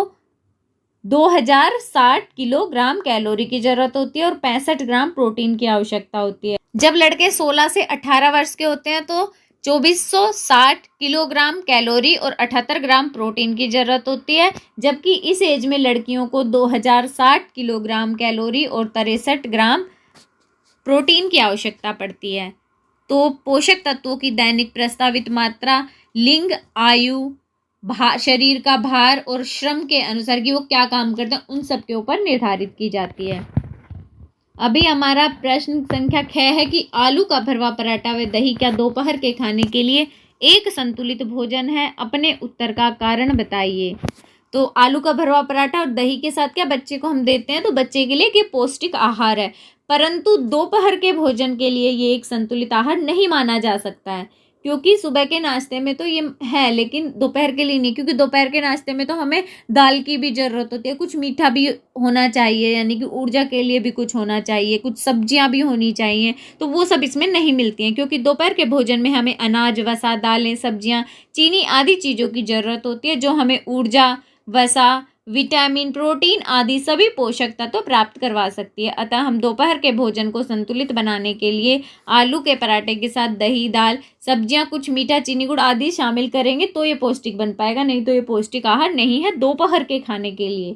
2060 किलोग्राम कैलोरी की ज़रूरत होती है और 65 ग्राम प्रोटीन की आवश्यकता होती है। जब लड़के 16 से 18 वर्ष के होते हैं तो 2460 किलोग्राम कैलोरी और 78 ग्राम प्रोटीन की ज़रूरत होती है, जबकि इस एज में लड़कियों को 2060 किलोग्राम कैलोरी और 63 ग्राम प्रोटीन की आवश्यकता पड़ती है। तो पोषक तत्वों की दैनिक प्रस्तावित मात्रा लिंग, आयु, शरीर का भार और श्रम के अनुसार कि वो क्या काम करते हैं उन सब के ऊपर निर्धारित की जाती है। अभी हमारा प्रश्न संख्या 6 है कि आलू का भरवा पराठा व दही क्या दोपहर के खाने के लिए एक संतुलित भोजन है? अपने उत्तर का कारण बताइए। तो आलू का भरवा पराठा और दही के साथ क्या बच्चे को हम देते हैं, तो बच्चे के लिए ये पौष्टिक आहार है, परंतु दोपहर के भोजन के लिए ये एक संतुलित आहार नहीं माना जा सकता है, क्योंकि सुबह के नाश्ते में तो ये है लेकिन दोपहर के लिए नहीं, क्योंकि दोपहर के नाश्ते में तो हमें दाल की भी ज़रूरत होती है, कुछ मीठा भी होना चाहिए, यानी कि ऊर्जा के लिए भी कुछ होना चाहिए, कुछ सब्जियां भी होनी चाहिए, तो वो सब इसमें नहीं मिलती हैं, क्योंकि दोपहर के भोजन में हमें अनाज, वसा, दालें, सब्जियां, चीनी आदि चीज़ों की ज़रूरत होती है, जो हमें ऊर्जा, वसा, विटामिन, प्रोटीन आदि सभी पोषक तत्व प्राप्त करवा सकती है। अतः हम दोपहर के भोजन को संतुलित बनाने के लिए आलू के पराठे के साथ दही, दाल, सब्जियां, कुछ मीठा, चीनी, गुड़ आदि शामिल करेंगे तो ये पौष्टिक बन पाएगा, नहीं तो ये पौष्टिक आहार नहीं है दोपहर के खाने के लिए।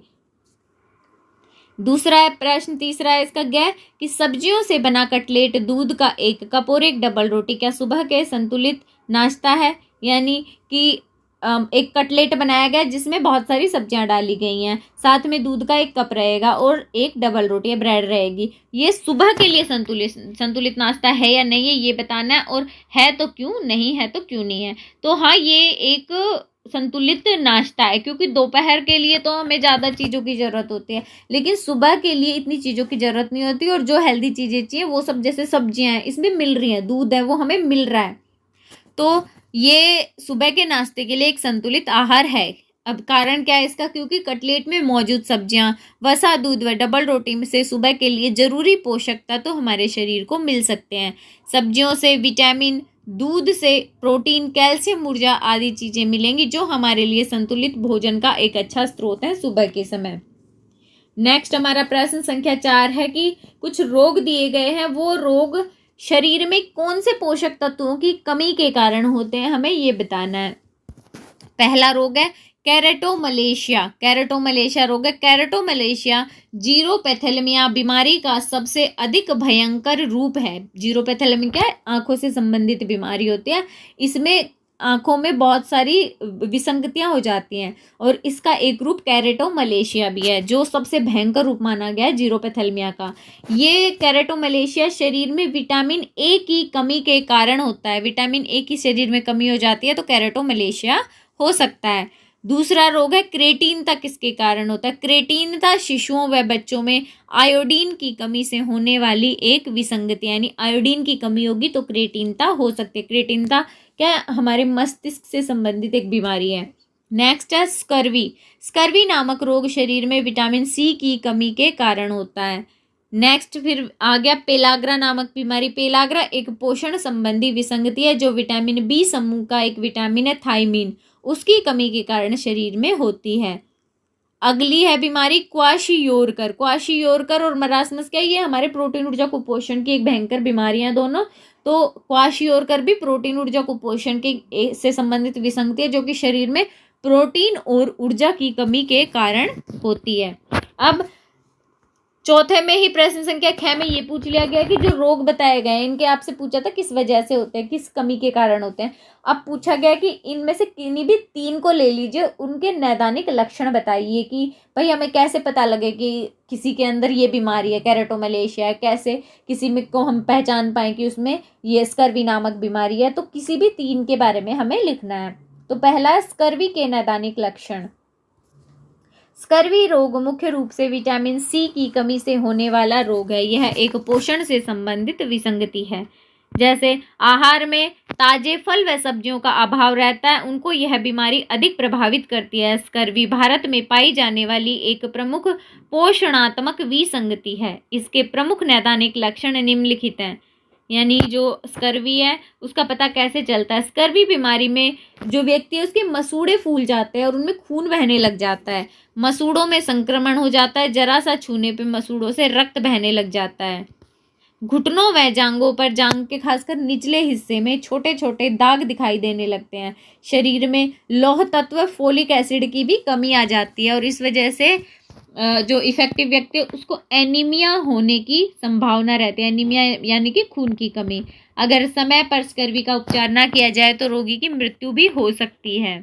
दूसरा है प्रश्न, तीसरा है इसका गै कि सब्जियों से बना कटलेट, दूध का 1 कप और 1 डबल रोटी क्या सुबह के संतुलित नाश्ता है? यानी कि एक कटलेट बनाया गया जिसमें बहुत सारी सब्जियां डाली गई हैं, साथ में दूध का 1 कप रहेगा और 1 डबल रोटी या ब्रेड रहेगी। ये सुबह के लिए संतुलित नाश्ता है या नहीं है ये बताना है, और है तो क्यों, नहीं है तो क्यों नहीं है। तो हाँ, ये एक संतुलित नाश्ता है, क्योंकि दोपहर के लिए तो हमें ज़्यादा चीज़ों की ज़रूरत होती है, लेकिन सुबह के लिए इतनी चीज़ों की ज़रूरत नहीं होती, और जो हेल्दी चीज़ें चाहिए वो सब जैसे सब्जियां हैं इसमें मिल रही हैं, दूध है वो हमें मिल रहा है, तो ये सुबह के नाश्ते के लिए एक संतुलित आहार है। अब कारण क्या है इसका? क्योंकि कटलेट में मौजूद सब्जियां, वसा, दूध व डबल रोटी में से सुबह के लिए जरूरी पोषक तत्व तो हमारे शरीर को मिल सकते हैं। सब्जियों से विटामिन, दूध से प्रोटीन, कैल्शियम, ऊर्जा आदि चीजें मिलेंगी, जो हमारे लिए संतुलित भोजन का एक अच्छा स्रोत है सुबह के समय। नेक्स्ट हमारा प्रश्न संख्या 4 है कि कुछ रोग दिए गए हैं, वो रोग शरीर में कौन से पोषक तत्वों की कमी के कारण होते हैं, हमें ये बताना है। पहला रोग है कैरेटोमलेशिया। कैरेटोमलेशिया रोग है। कैरेटोमलेशिया जीरोपैथेलमिया बीमारी का सबसे अधिक भयंकर रूप है। जीरोपैथेलमिया क्या है? आंखों से संबंधित बीमारी होती है, इसमें आंखों में बहुत सारी विसंगतियां हो जाती हैं, और इसका एक रूप कैरेटोमलेशिया भी है, जो सबसे भयंकर रूप माना गया है जीरोपैथेलमिया का। ये कैरेटोमलेशिया शरीर में विटामिन ए की कमी के कारण होता है। विटामिन ए की शरीर में कमी हो जाती है तो कैरेटोमलेशिया हो सकता है। दूसरा रोग है क्रेटीनता। किसके कारण होता है? क्रेटीनता शिशुओं व बच्चों में आयोडीन की कमी से होने वाली एक विसंगति, यानी आयोडीन की कमी होगी तो क्रेटीनता हो सकती है। क्रेटीनता क्या? हमारे मस्तिष्क से संबंधित एक बीमारी है। नेक्स्ट है स्कर्वी। स्कर्वी नामक रोग शरीर में विटामिन सी की कमी के कारण होता है। नेक्स्ट फिर आ गया पेलाग्रा नामक बीमारी। पेलाग्रा एक पोषण संबंधी विसंगति है, जो विटामिन बी समूह का एक विटामिन है थायमीन, उसकी कमी के कारण शरीर में होती है। अगली है बीमारी क्वाशियोरकर। क्वाशियोरकर और मरासमस क्या? ये हमारे प्रोटीन ऊर्जा कुपोषण की एक भयंकर बीमारियां दोनों। तो क्वाशियोरकर भी प्रोटीन ऊर्जा कुपोषण के से संबंधित विसंगति है, जो कि शरीर में प्रोटीन और ऊर्जा की कमी के कारण होती है। अब चौथे में ही प्रश्न संख्या 6 में ये पूछ लिया गया कि जो रोग बताए गए हैं इनके आपसे पूछा था किस वजह से होते हैं, किस कमी के कारण होते हैं। अब पूछा गया कि इनमें से किन्हीं भी 3 को ले लीजिए, उनके नैदानिक लक्षण बताइए कि भाई हमें कैसे पता लगे कि किसी के अंदर ये बीमारी है, कैरेटोमलेशिया है, कैसे किसी में को हम पहचान पाए कि उसमें ये स्कर्वी नामक बीमारी है। तो किसी भी 3 के बारे में हमें लिखना है। तो पहला है स्कर्वी के नैदानिक लक्षण। स्कर्वी रोग मुख्य रूप से विटामिन सी की कमी से होने वाला रोग है। यह एक पोषण से संबंधित विसंगति है। जैसे आहार में ताजे फल व सब्जियों का अभाव रहता है, उनको यह बीमारी अधिक प्रभावित करती है। स्कर्वी भारत में पाई जाने वाली एक प्रमुख पोषणात्मक विसंगति है। इसके प्रमुख नैदानिक लक्षण निम्नलिखित हैं। यानी जो स्कर्वी है उसका पता कैसे चलता है? स्कर्वी बीमारी में जो व्यक्ति है उसके मसूड़े फूल जाते हैं और उनमें खून बहने लग जाता है, मसूड़ों में संक्रमण हो जाता है, जरा सा छूने पे मसूड़ों से रक्त बहने लग जाता है। घुटनों व जांघों पर, जांघ के खासकर निचले हिस्से में छोटे छोटे दाग दिखाई देने लगते हैं। शरीर में लौह तत्व फोलिक एसिड की भी कमी आ जाती है, और इस वजह से जो इफेक्टिव व्यक्ति है उसको एनीमिया होने की संभावना रहती है। एनीमिया यानी कि खून की कमी। अगर समय पर स्कर्वी का उपचार ना किया जाए तो रोगी की मृत्यु भी हो सकती है।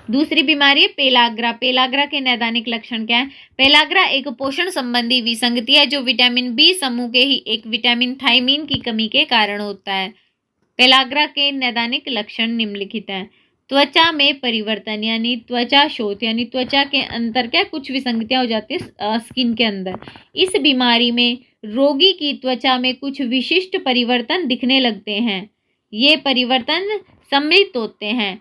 दूसरी बीमारी है पेलाग्रा। पेलाग्रा के नैदानिक लक्षण क्या है? पेलाग्रा एक पोषण संबंधी विसंगति है जो विटामिन बी समूह के ही एक विटामिन थायमीन की कमी के कारण होता है। पेलाग्रा के नैदानिक लक्षण निम्नलिखित हैं। त्वचा में परिवर्तन यानी त्वचा शोथ यानी त्वचा के अंदर क्या कुछ विसंगतियां हो जाती है स्किन के अंदर। इस बीमारी में रोगी की त्वचा में कुछ विशिष्ट परिवर्तन दिखने लगते हैं। ये परिवर्तन सम्मिलित होते हैं।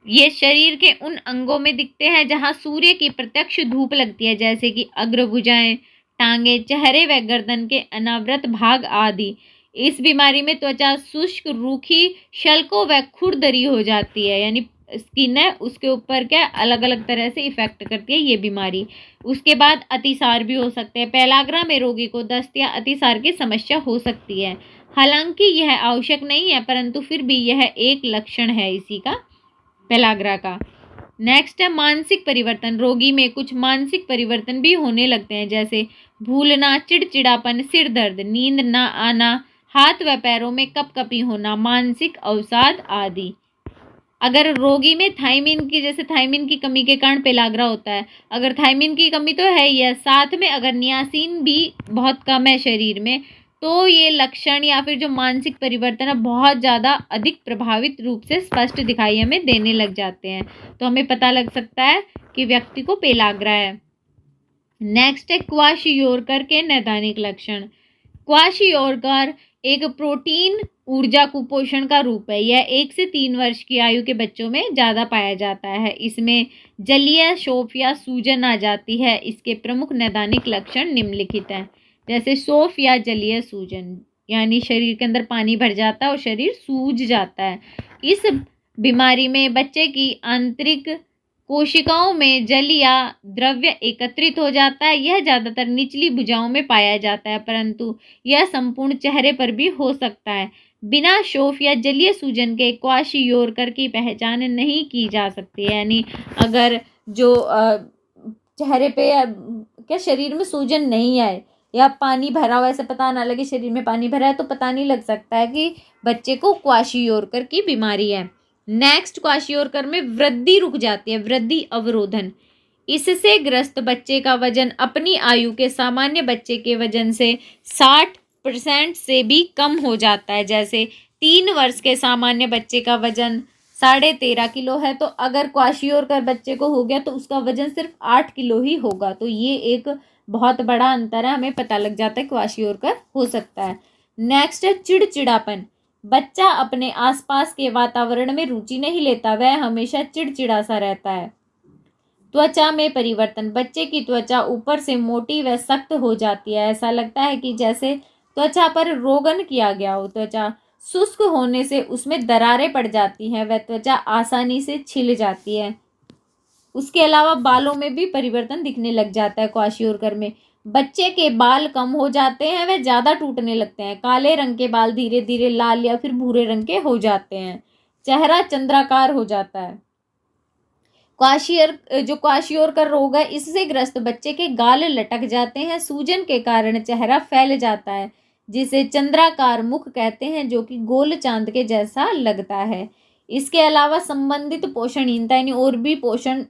ये शरीर के उन अंगों में दिखते हैं जहां सूर्य की प्रत्यक्ष धूप लगती है, जैसे कि अग्रभुजाएं, टांगे, चेहरे व गर्दन के अनावृत भाग आदि। इस बीमारी में त्वचा शुष्क, रूखी, शल्को व खुरदरी हो जाती है, यानी स्किन है उसके ऊपर क्या अलग अलग तरह से इफेक्ट करती है ये बीमारी। उसके बाद अतिसार भी हो सकते हैं। पेलाग्रा में रोगी को दस्त या अतिसार की समस्या हो सकती है। हालांकि यह आवश्यक नहीं है, परंतु फिर भी यह एक लक्षण है इसी का, पेलाग्रा का। नेक्स्ट है मानसिक परिवर्तन। रोगी में कुछ मानसिक परिवर्तन भी होने लगते हैं, जैसे भूलना, चिड़चिड़ापन, सिर दर्द, नींद न आना, हाथ व पैरों में कपकपी होना, मानसिक अवसाद आदि। अगर रोगी में थायमीन की, जैसे थायमीन की कमी के कारण पेलाग्रा होता है, अगर थायमीन की कमी तो है ही है, साथ में अगर नियासिन भी बहुत कम है शरीर में, तो ये लक्षण या फिर जो मानसिक परिवर्तन है बहुत ज़्यादा अधिक प्रभावित रूप से स्पष्ट दिखाई हमें देने लग जाते हैं। तो हमें पता लग सकता है कि व्यक्ति को पेलाग्रा है। नेक्स्ट है क्वाशियोरकर के नैदानिक लक्षण। क्वाशियोरकर एक प्रोटीन ऊर्जा कुपोषण का रूप है। यह 1 से 3 वर्ष की आयु के बच्चों में ज़्यादा पाया जाता है। इसमें जलीय शोफ या सूजन आ जाती है। इसके प्रमुख नैदानिक लक्षण निम्नलिखित हैं, जैसे शोफ या जलीय सूजन, यानी शरीर के अंदर पानी भर जाता है और शरीर सूज जाता है। इस बीमारी में बच्चे की आंतरिक कोशिकाओं में जल या द्रव्य एकत्रित हो जाता है। यह ज़्यादातर निचली भुजाओं में पाया जाता है, परंतु यह संपूर्ण चेहरे पर भी हो सकता है। बिना शोफ या जलीय सूजन के क्वाशियोरकर की पहचान नहीं की जा सकती है, यानी अगर जो चेहरे पे या क्या शरीर में सूजन नहीं आए या पानी भरा हुआ, ऐसे पता ना लगे शरीर में पानी भरा है, तो पता नहीं लग सकता है कि बच्चे को क्वाशियोरकर की बीमारी है। नेक्स्ट, क्वाशियोरकर में वृद्धि रुक जाती है, वृद्धि अवरोधन। इससे ग्रस्त बच्चे का वजन अपनी आयु के सामान्य बच्चे के वजन से 60% से भी कम हो जाता है। जैसे 3 वर्ष के सामान्य बच्चे का वजन 13.5 किलो है, तो अगर क्वाशियोरकर बच्चे को हो गया तो उसका वजन सिर्फ 8 किलो ही होगा। तो ये एक बहुत बड़ा अंतर है, हमें पता लग जाता है क्वाशियोरकर हो सकता है। नेक्स्ट है चिड़चिड़ापन। बच्चा अपने आसपास के वातावरण में रुचि नहीं लेता, वह हमेशा चिड़चिड़ा सा रहता है। त्वचा में परिवर्तन। बच्चे की त्वचा ऊपर से मोटी व सख्त हो जाती है। ऐसा लगता है कि जैसे त्वचा पर रोगन किया गया हो। त्वचा शुष्क होने से उसमें दरारें पड़ जाती हैं, वह त्वचा आसानी से छिल जाती है। उसके अलावा बालों में भी परिवर्तन दिखने लग जाता है क्वाशियोरकर में। बच्चे के बाल कम हो जाते हैं, वे ज़्यादा टूटने लगते हैं। काले रंग के बाल धीरे धीरे लाल या फिर भूरे रंग के हो जाते हैं। चेहरा चंद्राकार हो जाता है। क्वाशियोरकर रोग है, इससे ग्रस्त बच्चे के गाल लटक जाते हैं। सूजन के कारण चेहरा फैल जाता है, जिसे चंद्राकार मुख कहते हैं, जो कि गोल चांद के जैसा लगता है। इसके अलावा संबंधित पोषणहीनता यानी और भी पोषण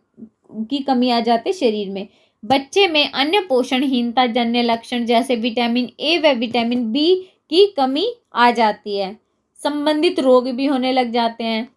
की कमी आ जाती है शरीर में। बच्चे में अन्य पोषणहीनता जन्य लक्षण जैसे विटामिन ए व विटामिन बी की कमी आ जाती है। संबंधित रोग भी होने लग जाते हैं।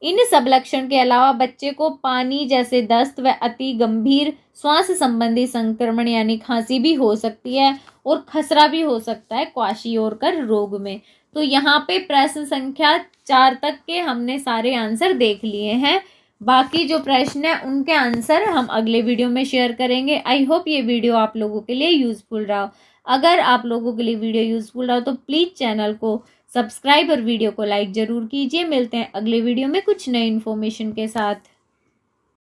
इन सब लक्षण के अलावा बच्चे को पानी जैसे दस्त व अति गंभीर श्वास संबंधी संक्रमण यानी खांसी भी हो सकती है और खसरा भी हो सकता है क्वाशियोरकर रोग में। तो यहाँ पे प्रश्न संख्या 4 तक के हमने सारे आंसर देख लिए हैं। बाकी जो प्रश्न है उनके आंसर हम अगले वीडियो में शेयर करेंगे। आई होप ये वीडियो आप लोगों के लिए यूज़फुल रहा। अगर आप लोगों के लिए वीडियो यूज़फुल रहा तो प्लीज़ चैनल को सब्सक्राइब और वीडियो को लाइक ज़रूर कीजिए। मिलते हैं अगले वीडियो में कुछ नई इन्फॉर्मेशन के साथ।